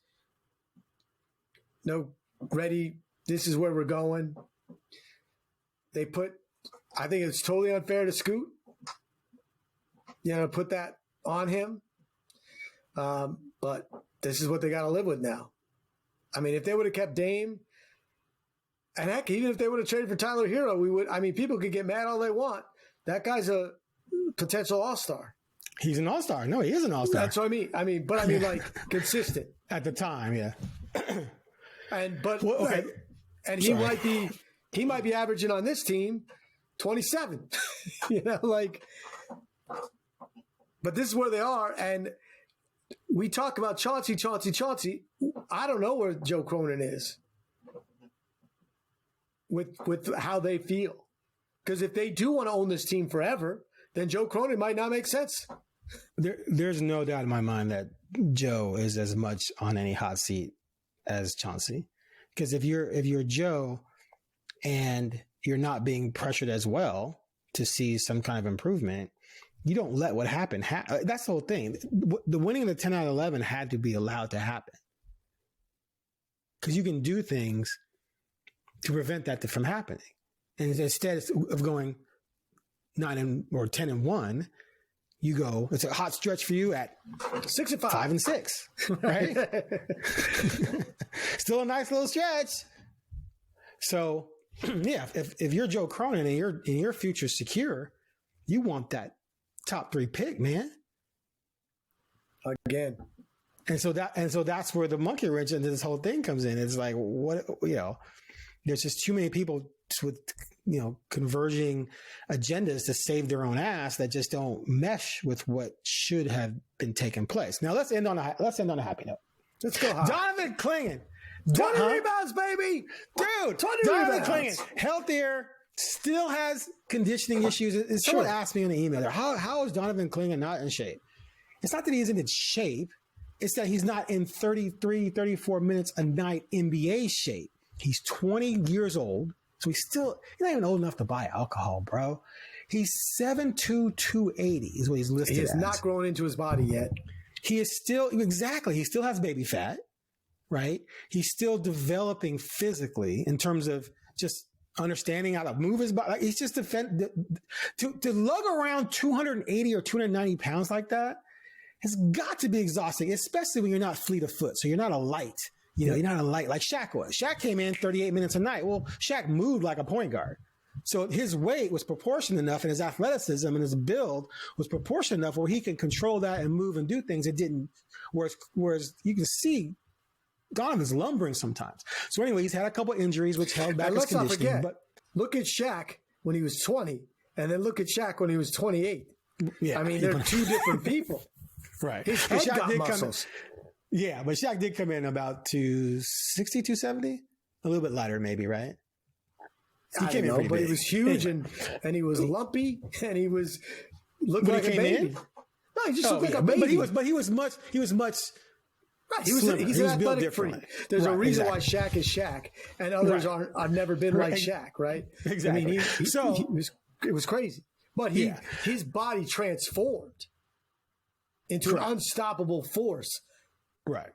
no ready, this is where we're going. I think it's totally unfair to Scoot, put that on him. But this is what they got to live with now. I mean, if they would have kept Dame, and heck, even if they would have traded for Tyler Hero, people could get mad all they want. That guy's a potential all-star. He's an all-star. No, he is an all-star. That's what I mean. But like consistent. At the time, yeah. And he Sorry. might be averaging on this team 27. But this is where they are, and we talk about Chauncey. I don't know where Joe Cronin is with how they feel. Because if they do want to own this team forever, then Joe Cronin might not make sense. There's no doubt in my mind that Joe is as much on any hot seat as Chauncey. Because if you're Joe and you're not being pressured as well to see some kind of improvement, you don't let what happened. That's the whole thing. The winning of the 10 out of 11 had to be allowed to happen. Because you can do things to prevent that from happening. And instead of going 10-1, you go, it's a hot stretch for you at 6-5, 5-6, right? Still a nice little stretch. So, yeah, if you're Joe Cronin and your future's secure, you want that top 3 pick, man. Again. And so that's where the monkey wrench into this whole thing comes in. It's like, there's just too many people with, converging agendas to save their own ass that just don't mesh with what should have been taking place. Now let's end on a happy note. Let's go high. Donovan Clingan. 20 rebounds, baby. Dude, 20 Donovan rebounds. Clingan, healthier, still has conditioning issues. And someone asked me in an email there, how is Donovan Clingan not in shape? It's not that he isn't in shape. It's that he's not in 33, 34 minutes a night NBA shape. He's 20 years old. So he's not even old enough to buy alcohol, bro. He's 7'2", 280 is what he's listed as. He has not grown into his body yet. He is still, exactly. He still has baby fat, right? He's still developing physically in terms of just understanding how to move his body. Like, he's just to lug around 280 or 290 pounds like that has got to be exhausting, especially when you're not fleet of foot. So you're not a light. You're not a light like Shaq was. Shaq came in 38 minutes a night. Well, Shaq moved like a point guard. So his weight was proportionate enough and his athleticism and his build was proportionate enough where he can control that and move and do things. It didn't, whereas you can see Donovan's lumbering sometimes. So anyway, he's had a couple injuries which held back his conditioning. Not forget, but look at Shaq when he was 20 and then look at Shaq when he was 28. Yeah, I mean, they're two different people. Right. His head got muscles. Yeah, but Shaq did come in about 260, 270? A little bit lighter maybe, right? He came in, but he was huge and he was lumpy and he was looking like a baby. No, he just looked like a baby. But he was much right. He's an athletic freak. There's a reason why Shaq is Shaq and others have never been like Shaq, right? Exactly. I mean, it was crazy. But his body transformed into an unstoppable force. Right.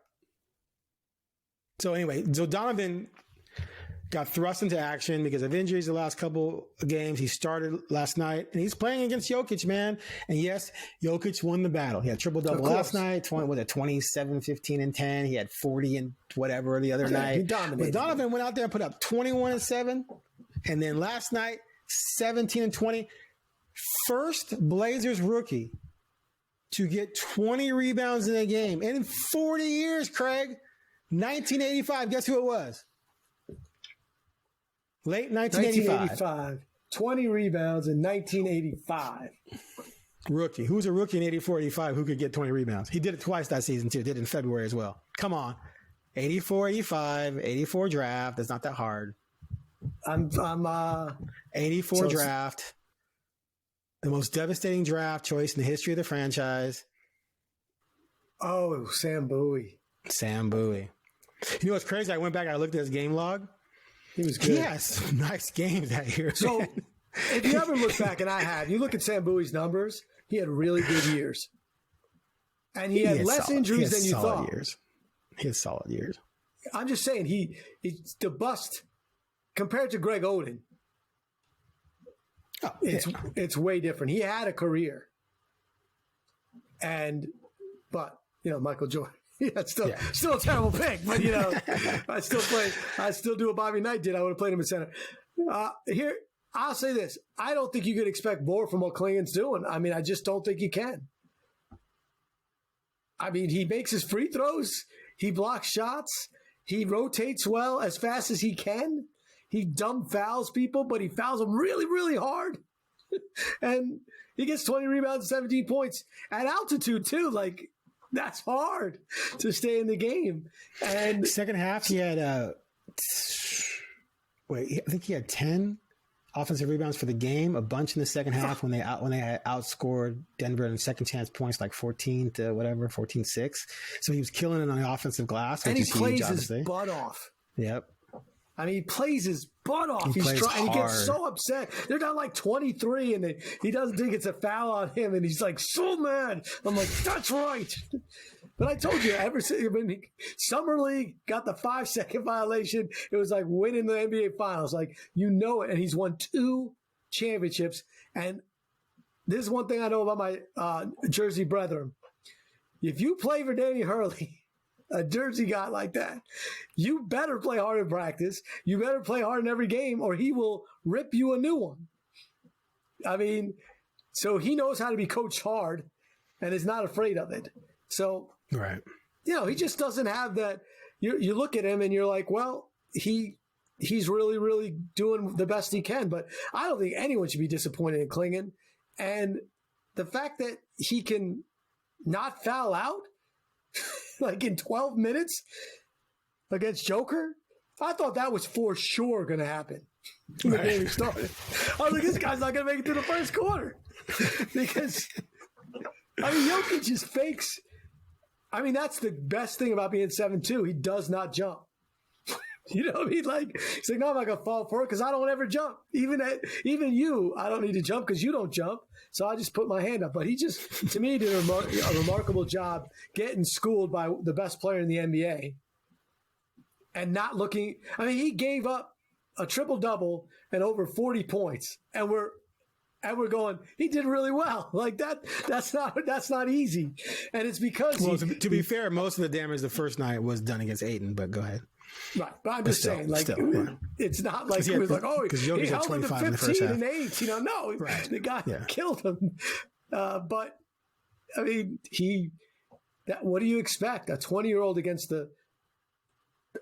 So anyway, so Donovan got thrust into action because of injuries the last couple of games. He started last night, and he's playing against Jokic, man. And yes, Jokic won the battle. He had triple-double last night, 27, 15, and 10. He had 40 and whatever the other night. He dominated. But Donovan went out there and put up 21 and 7. And then last night, 17 and 20. First Blazers rookie to get 20 rebounds in a game in 40 years, Craig. 1985. Guess who it was? Late 1985. 20 rebounds in 1985. Rookie. Who's a rookie in 84, 85 who could get 20 rebounds? He did it twice that season, too. Did it in February as well. Come on. 84, 85, 84 draft. That's not that hard. I'm 84 draft. The most devastating draft choice in the history of the franchise. Oh, Sam Bowie. Sam Bowie. You know what's crazy? I went back and I looked at his game log. He was good. He has some nice games that year. So, man. if you ever look back, and I have, you look at Sam Bowie's numbers, he had really good years. And he had less injuries than you thought. He had solid years. I'm just saying, he's the bust compared to Greg Oden. Oh, it's way different. He had a career. But, Michael Jordan. Yeah, still a terrible pick, but I still do what Bobby Knight did. I would have played him in center. Here, I'll say this. I don't think you could expect more from what Klingon's doing. I mean, I just don't think you can. I mean, he makes his free throws. He blocks shots. He rotates well as fast as he can. He dumb fouls people, but he fouls them really, really hard. And he gets 20 rebounds, 17 points at altitude too. Like, that's hard to stay in the game. And second half, he had I think he had 10 offensive rebounds for the game. A bunch in the second half when they had outscored Denver in second chance points like 14-6. So he was killing it on the offensive glass, which and he is plays huge, his obviously. butt off. Yep. I mean, he plays his butt off. He plays and he gets hard. so upset. They're down like 23, and he doesn't think it's a foul on him, and he's like so mad. I'm like, that's right. But I told you, Summer League got the 5-second violation. It was like winning the NBA Finals. Like, it. And he's won 2 championships. And this is one thing I know about my Jersey brethren. If you play for Danny Hurley, a Jersey guy like that, you better play hard in practice. You better play hard in every game, or he will rip you a new one. I mean, so he knows how to be coached hard and is not afraid of it. So, right. He just doesn't have that. You look at him and you're like, well, he's really, really doing the best he can. But I don't think anyone should be disappointed in Klingon. And the fact that he can not foul out, like in 12 minutes against Joker, I thought that was for sure going to happen when the game started. I was like, this guy's not going to make it through the first quarter. Because, Jokic just fakes. I mean, that's the best thing about being 7'2". He does not jump. You know what I mean? Like, he's like, no, I'm not going to fall for it because I don't ever jump. Even you, I don't need to jump because you don't jump. So I just put my hand up. But he just, to me, did a remarkable job getting schooled by the best player in the NBA and not looking. I mean, he gave up a triple-double and over 40 points. And we're going, he did really well. Like that's not easy. And it's because to be fair, most of the damage the first night was done against Ayton, but go ahead. Right. But I'm just saying, like, it's not like he was like, oh, he held him to 15 and 8. No, right. The guy killed him. But I mean, what do you expect? A 20-year-old against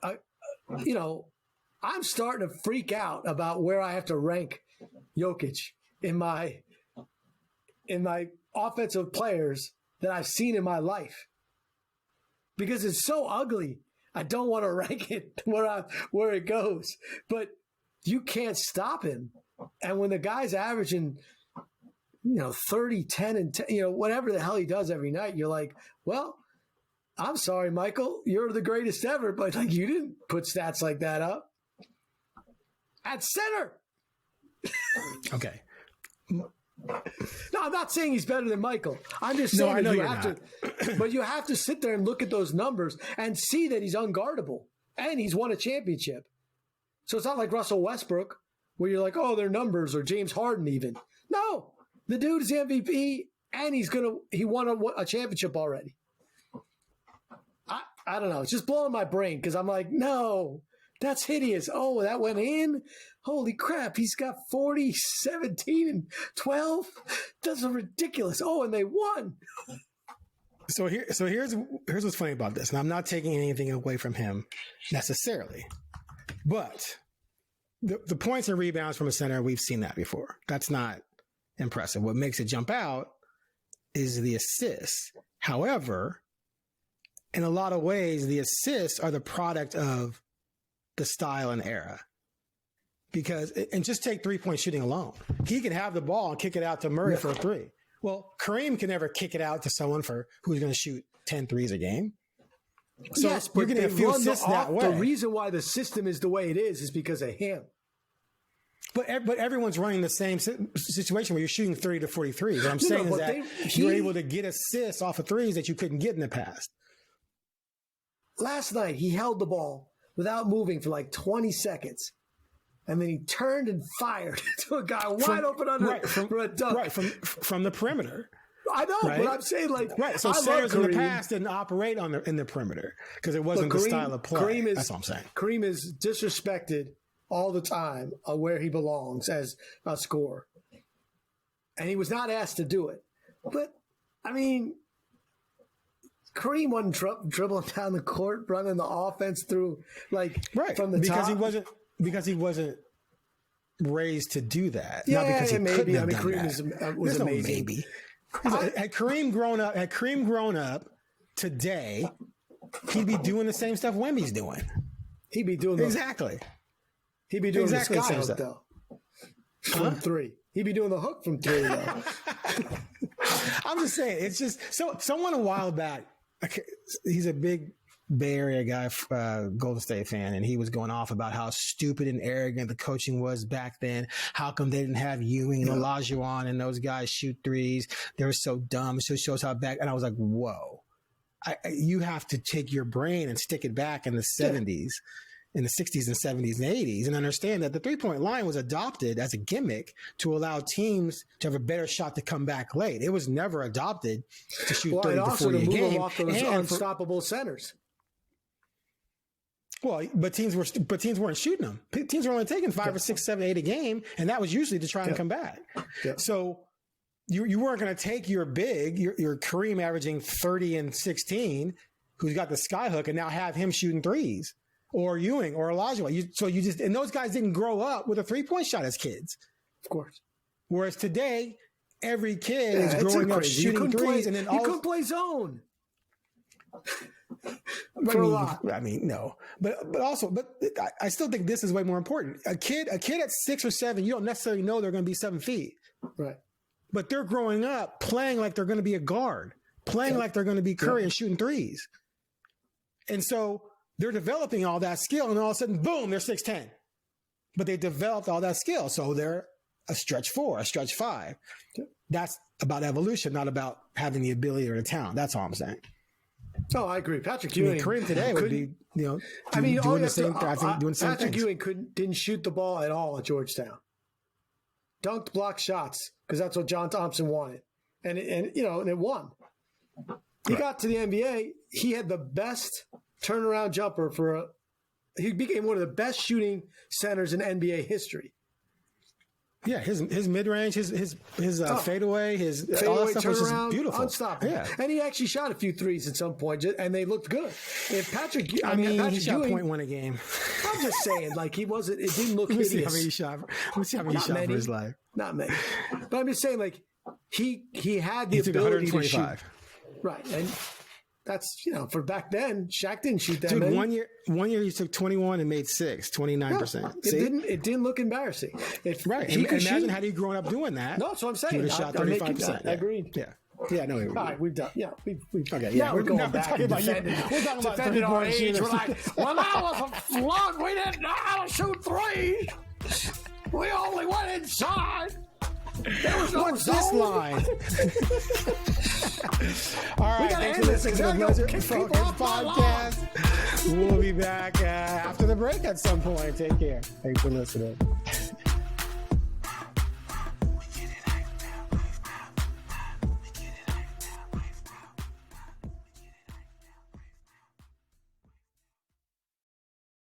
I'm starting to freak out about where I have to rank Jokic in my offensive players that I've seen in my life, because it's so ugly. I don't want to rank it where it goes, but you can't stop him. And when the guy's averaging, 30, 10, and 10, whatever the hell he does every night, you're like, well, I'm sorry, Michael, you're the greatest ever, but like, you didn't put stats like that up at center. Okay. No, I'm not saying he's better than Michael. I'm just saying but you have to sit there and look at those numbers and see that he's unguardable. and he's won a championship. So it's not like Russell Westbrook, where you're like, oh, their numbers, or James Harden even. No, the dude is the MVP, and he won a championship already. I don't know. It's just blowing my brain because I'm like, no, that's hideous. Oh, that went in? Holy crap. He's got 40, 17, and 12. That's ridiculous. Oh, and they won. So here's what's funny about this. And I'm not taking anything away from him necessarily. But the points and rebounds from a center, we've seen that before. That's not impressive. What makes it jump out is the assists. However, in a lot of ways, the assists are the product of the style and era. And just take 3-point shooting alone. He can have the ball and kick it out to Murray for a three. Well, Kareem can never kick it out to someone who's going to shoot 10 threes a game. So yes, you're but getting a few assists that way. The reason why the system is the way it is because of him. But everyone's running the same situation where you're shooting 30 to 43s. What I'm saying is that you're able to get assists off of threes that you couldn't get in the past. Last night, he held the ball without moving for like 20 seconds. And then he turned and fired to a guy wide open for a dunk. Right, from the perimeter. I know, right? but I'm saying so centers in the past didn't operate in the perimeter because it wasn't the style of play. That's what I'm saying. Kareem is disrespected all the time where he belongs as a scorer. And he was not asked to do it. But, I mean, Kareem wasn't dribbling down the court, running the offense through, from the top. Because he wasn't raised to do that. Yeah, not because he maybe. couldn't have done Kareem was There's amazing. No maybe. Had Kareem grown up today, he'd be doing the same stuff Wemby's doing. He'd be doing exactly. He'd be doing exactly the sky hook though. From three. He'd be doing the hook from three though. I'm just saying, it's just someone a while back. He's a big Bay Area guy, Golden State fan, and he was going off about how stupid and arrogant the coaching was back then. How come they didn't have Ewing and Olajuwon and those guys shoot threes? They were so dumb. It just shows how back. And I was like, whoa. You have to take your brain and stick it back in the 70s, in the 60s and 70s and 80s, and understand that the three-point line was adopted as a gimmick to allow teams to have a better shot to come back late. It was never adopted to shoot 30 to 40 a game. Move them off those unstoppable centers. Well, but teams weren't shooting them. Teams were only taking 5 or 6, 7, 8 a game, and that was usually to try and come back. So you weren't going to take your big, your Kareem averaging 30 and 16, who's got the sky hook, and now have him shooting threes, or Ewing or Olajuwon. And those guys didn't grow up with a 3-point shot as kids, of course. Whereas today, every kid is growing up shooting threes, and then you couldn't play zone. No, but I still think this is way more important. A kid at 6 or 7, you don't necessarily know they're going to be 7 feet, right? But they're growing up playing like they're going to be a guard, playing like they're going to be Curry and shooting threes, and so they're developing all that skill, and all of a sudden, boom, they're 6'10", but they developed all that skill, so they're a stretch 4, a stretch 5. That's about evolution, not about having the ability or the talent. That's all I'm saying. Oh, I agree. Patrick Ewing, Kareem today would be, doing the same thing. Patrick Ewing didn't shoot the ball at all at Georgetown. Dunked, blocked shots because that's what John Thompson wanted, and it won. He got to the NBA. He had the best turnaround jumper he became one of the best shooting centers in NBA history. Yeah, his mid range, his fadeaway, all that stuff was just beautiful, unstoppable. Yeah. And he actually shot a few threes at some point, and they looked good. If Patrick, he shot Ewing, 0.1 a game. I'm just saying, he wasn't. It didn't look hideous. Let me see how many he shot for his life. Not many, but I'm just saying, he had the ability to shoot. Right, and that's for back then. Shaq didn't shoot that many. One year he took 21 and made 6, 29%. It didn't look embarrassing. Right. Imagine had he grown up doing that. No, that's what I'm saying. He would have shot 35%. I agree. Yeah. Yeah, no. All right, we've done. Yeah, we've okay. Yeah, we're going back and defending our age. We're like, when I was a slug, we didn't know how to shoot threes. We only went inside. There was no What's this line? All right, we got to end this. Podcast. We'll be back after the break at some point. Take care. Thanks for listening.